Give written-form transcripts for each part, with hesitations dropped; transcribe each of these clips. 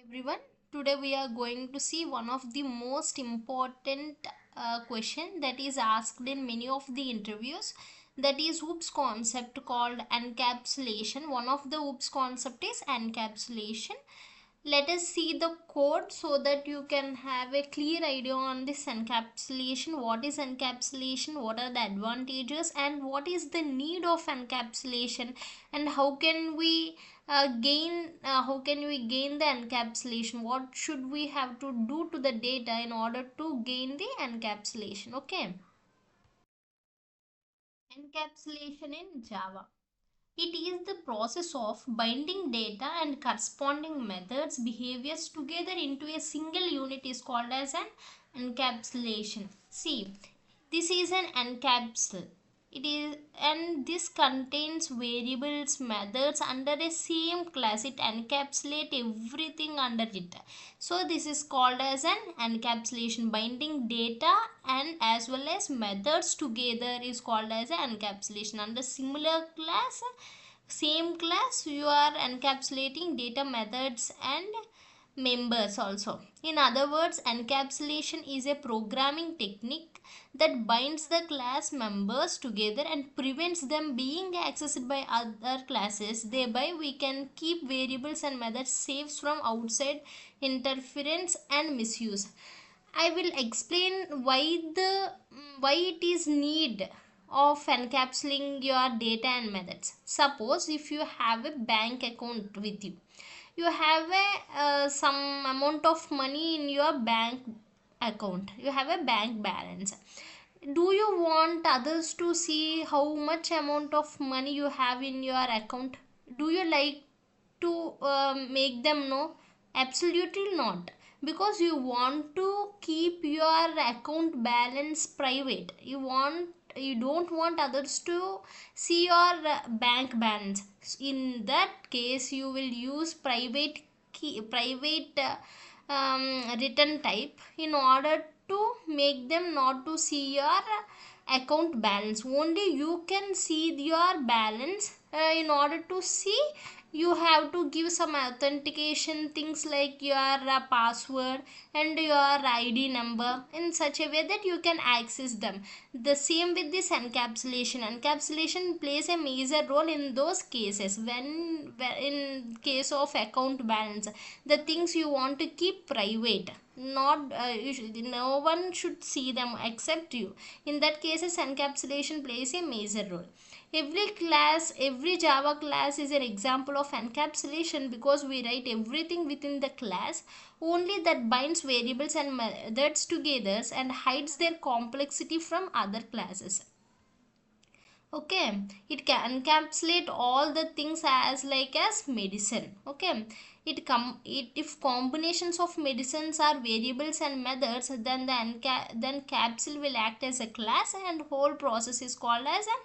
Everyone, today we are going to see one of the most important question that is asked in many of the interviews, that is oops concept called encapsulation. One of the oops concept is encapsulation. Let us see the code so that you can have a clear idea on this encapsulation. What is encapsulation, what are the advantages, and what is the need of encapsulation, and how can we gain the encapsulation, what should we have to do to the data in order to gain the encapsulation. Okay, encapsulation in Java, it is the process of binding data and corresponding methods behaviors together into a single unit is called as an encapsulation. See, this is an encapsule. It is, and this contains variables methods under a same class. It encapsulate everything under it. So this is called as an encapsulation. Binding data and as well as methods together is called as an encapsulation. Under similar class, same class, you are encapsulating data methods and members also. In other words, encapsulation is a programming technique that binds the class members together and prevents them being accessed by other classes. Thereby we can keep variables and methods safe from outside interference and misuse. I will explain why it is need of encapsulating your data and methods. Suppose if you have a bank account with you, you have a some amount of money in your bank account, you have a bank balance. Do you want others to see how much amount of money you have in your account? Do you like to make them know? Absolutely not, because you want to keep your account balance private. You don't want others to see your bank balance. In that case you will use private return type in order to make them not to see your account balance. Only you can see your balance. In order to see, you have to give some authentication things like your password and your id number in such a way that you can access them. The same with this encapsulation plays a major role in those cases. When in case of account balance, the things you want to keep private, not no one should see them except you. In that cases, encapsulation plays a major role. Every Java class is an example of encapsulation, because we write everything within the class only that binds variables and methods together and hides their complexity from other classes. Okay, it can encapsulate all the things as like as medicine. Okay, if combinations of medicines are variables and methods, then then capsule will act as a class and whole process is called as an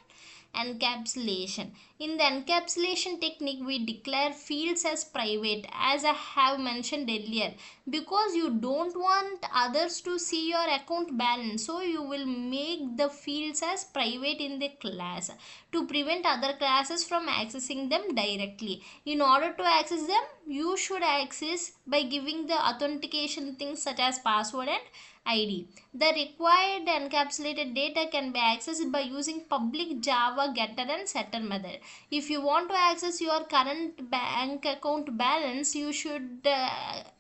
encapsulation. In the encapsulation technique, we declare fields as private, as I have mentioned earlier, because you don't want others to see your account balance. So you will make the fields as private in the class to prevent other classes from accessing them directly. In order to access them, you should access by giving the authentication things such as password and ID. The required encapsulated data can be accessed by using public Java getter and setter method. If you want to access your current bank account balance, you should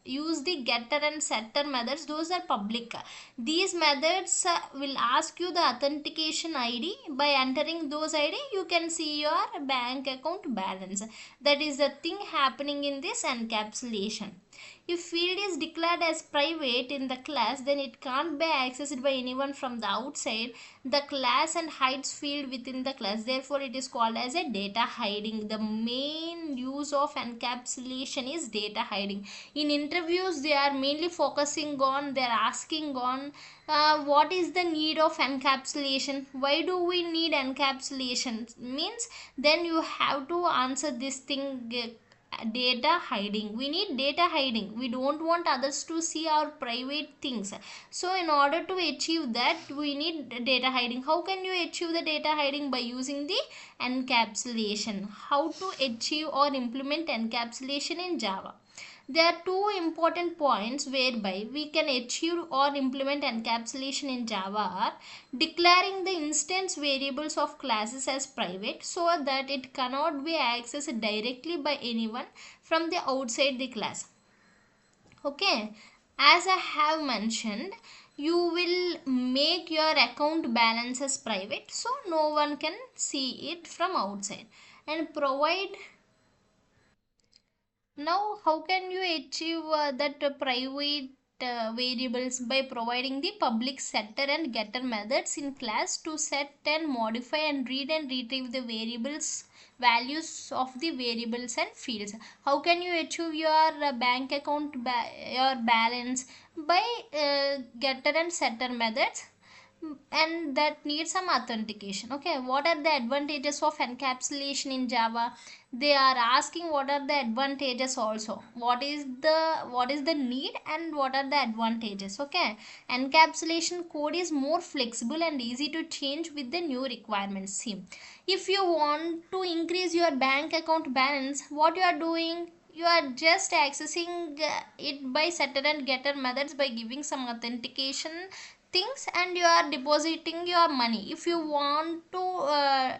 use the getter and setter methods. Those are public. These methods will ask you the authentication ID. By entering those ID, you can see your bank account balance. That is the thing happening in this encapsulation. If field is declared as private in the class, then it can't be accessed by anyone from the outside the class and hides field within the class. Therefore, it is called as a data hiding. The main use of encapsulation is data hiding. In interviews, they are mainly focusing on, they are asking on what is the need of encapsulation? Why do we need encapsulation? Means then you have to answer this thing. Data hiding, we need data hiding. We don't want others to see our private things. So in order to achieve that, we need data hiding. How can you achieve the data hiding? By using the encapsulation. How to achieve or implement encapsulation in Java? There are two important points whereby we can achieve or implement encapsulation in Java are declaring the instance variables of classes as private so that it cannot be accessed directly by anyone from the outside the class. Okay, as I have mentioned, you will make your account balances private so no one can see it from outside, and provide. Now, how can you achieve that private variables? By providing the public setter and getter methods in class to set and modify and read and retrieve the variables values of the variables and fields. How can you achieve your bank account your balance? By getter and setter methods, and that needs some authentication. Okay, what are the advantages of encapsulation in Java? They are asking what are the advantages also, what is the need and what are the advantages. Okay, encapsulation code is more flexible and easy to change with the new requirements. See, if you want to increase your bank account balance, what you are doing, you are just accessing it by setter and getter methods by giving some authentication things, and you are depositing your money. If you want to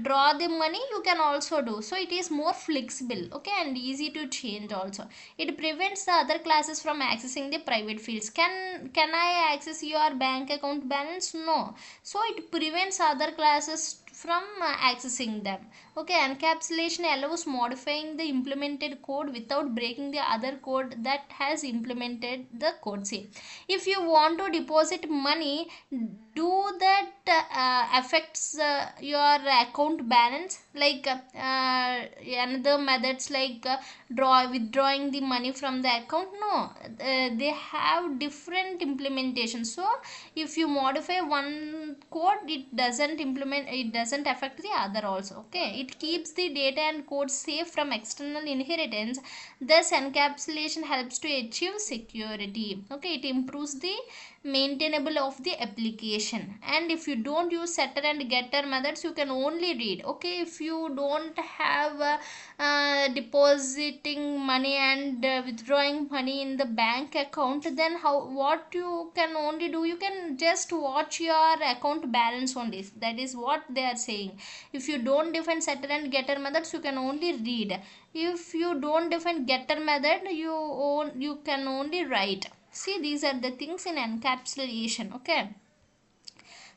draw the money, you can also do so. It is more flexible, okay, and easy to change also. It prevents the other classes from accessing the private fields. Can I access your bank account balance? No. So it prevents other classes from accessing them. Okay, encapsulation allows modifying the implemented code without breaking the other code that has implemented the code. See, if you want to deposit money, do that affects your account balance? Like another methods like withdrawing the money from the account? No, they have different implementation. So if you modify one code, it doesn't affect the other also. Okay, it keeps the data and code safe from external inheritance. Thus encapsulation helps to achieve security. Okay, it improves the maintainable of the application. And if you don't use setter and getter methods, you can only read. Okay, if you don't have depositing money and withdrawing money in the bank account, then what you can only do, you can just watch your account balance only. That is what they are saying. If you don't define setter and getter methods, you can only read. If you don't define getter method, you can only write. See, these are the things in encapsulation. Okay,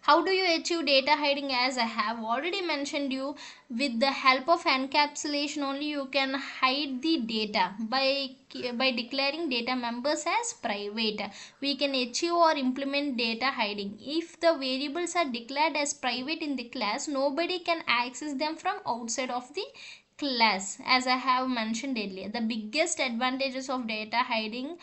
how do you achieve data hiding? As I have already mentioned you, with the help of encapsulation only you can hide the data by declaring data members as private. We can achieve or implement data hiding. If the variables are declared as private in the class, nobody can access them from outside of the class. As I have mentioned earlier, the biggest advantages of data hiding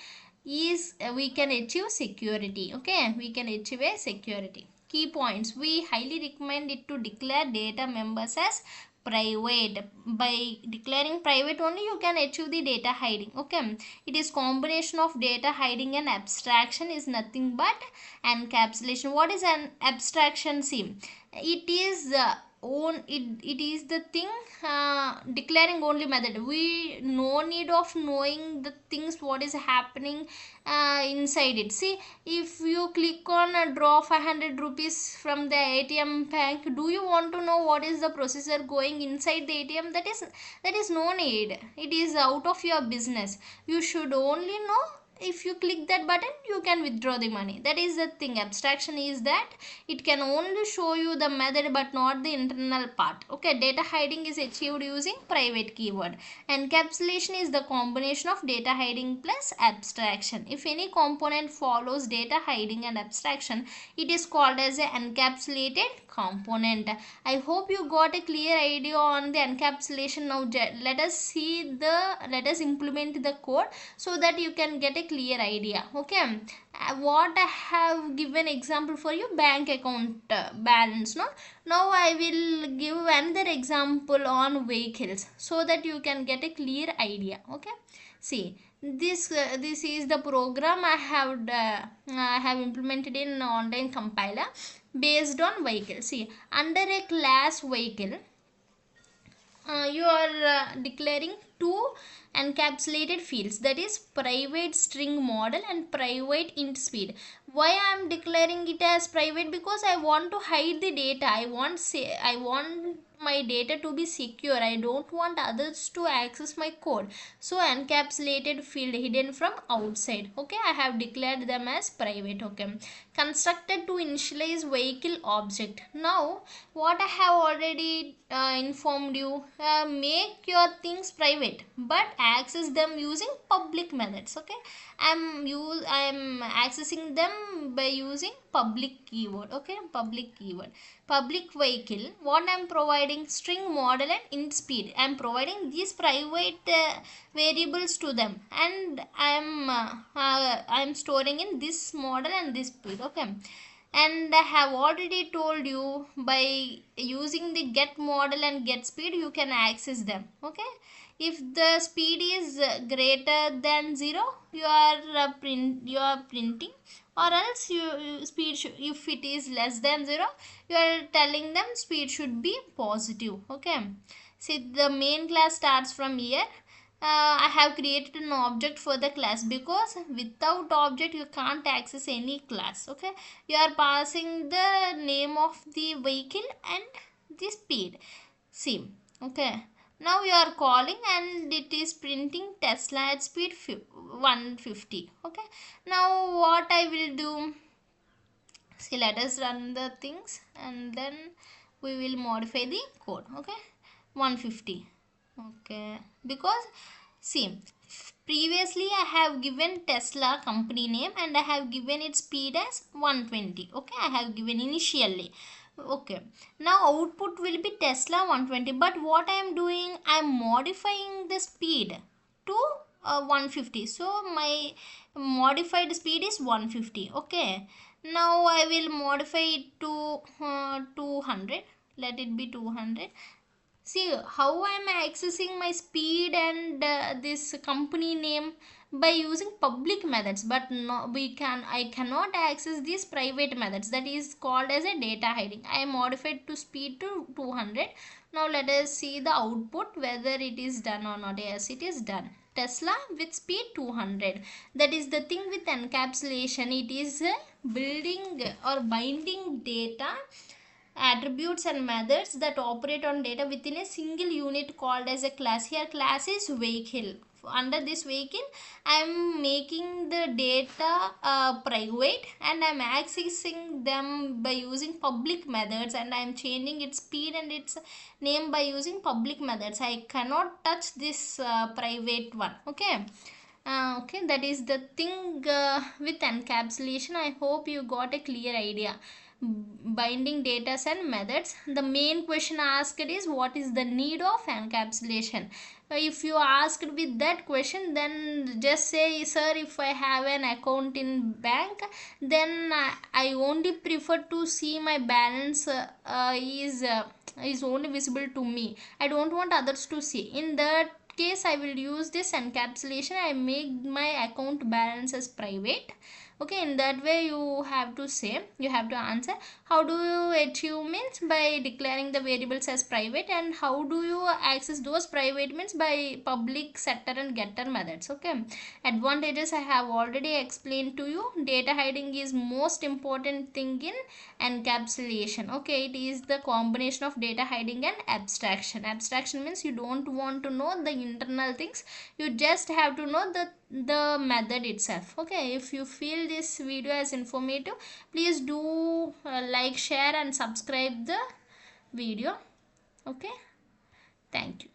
is we can achieve security. Okay, we can achieve a security. Key points: we highly recommend it to declare data members as private. By declaring private only, you can achieve the data hiding. Okay, it is combination of data hiding and abstraction is nothing but encapsulation. What is an abstraction? See, it is it is the thing declaring only method. We no need of knowing the things what is happening inside it. See, if you click on draw 500 rupees from the ATM bank, do you want to know what is the procedure going inside the ATM? That is no need. It is out of your business. You should only know if you click that button you can withdraw the money. That is the thing. Abstraction is that it can only show you the method but not the internal part. Okay, data hiding is achieved using private keyword. Encapsulation is the combination of data hiding plus abstraction. If any component follows data hiding and abstraction, it is called as a encapsulated component. I hope you got a clear idea on the encapsulation. Now let us implement the code so that you can get a clear idea. Okay, what I have given example for you, bank account balance. No, now I will give another example on vehicles so that you can get a clear idea. Okay, see, this is the program I have implemented in online compiler based on vehicle. See, under a class vehicle, you are declaring two encapsulated fields, that is private string model and private int speed. Why I am declaring it as private? Because I want to hide the data. I want my data to be secure. I don't want others to access my code. So encapsulated field hidden from outside. Okay, I have declared them as private. Okay, constructed to initialize vehicle object. Now what I have already informed you, make your things private but access them using public methods. Okay, I'm accessing them by using public keyword. Okay, public keyword, public vehicle. What I'm providing, string model and int speed. I'm providing these private variables to them, and I'm storing in this model and this speed. Okay, and I have already told you, by using the get model and get speed you can access them. Okay, if the speed is greater than 0, you are printing, or else if it is less than 0, you are telling them speed should be positive. Okay, see, the main class starts from here. I have created an object for the class, because without object you can't access any class. Okay, you are passing the name of the vehicle and the speed. See, okay, now you are calling and it is printing Tesla at speed 150. Okay, now what I will do, see, let us run the things and then we will modify the code. Okay, 150. Okay, because see, previously I have given Tesla company name and I have given its speed as 120. Okay, I have given initially. Okay, now output will be Tesla 120, but what I am doing, I am modifying the speed to 150. So my modified speed is 150. Okay, now I will modify it to 200. Let it be 200. See how I am accessing my speed and this company name by using public methods, but no, I cannot access these private methods. That is called as a data hiding. I am modified to speed to 200. Now let us see the output, whether it is done or not. Yes, it is done. Tesla with speed 200. That is the thing with encapsulation. It is building or binding data attributes and methods that operate on data within a single unit called as a class. Here class is vehicle. Under this vehicle I am making the data private and I am accessing them by using public methods, and I am changing its speed and its name by using public methods. I cannot touch this private one. Okay, okay, that is the thing with encapsulation. I hope you got a clear idea. Binding data and methods. The main question asked is, what is the need of encapsulation? If you asked with that question, then just say, sir, if I have an account in bank, then I only prefer to see my balance is only visible to me. I don't want others to see. In that case I will use this encapsulation. I make my account balance as private. Okay, in that way you have to say, you have to answer, how do you achieve means by declaring the variables as private, and how do you access those private means by public setter and getter methods. Okay, advantages I have already explained to you. Data hiding is most important thing in encapsulation. Okay, it is the combination of data hiding and abstraction. Abstraction means you don't want to know the internal things, you just have to know the method itself. Okay, if you feel this video as informative, please do like, share and subscribe the video. Okay, thank you.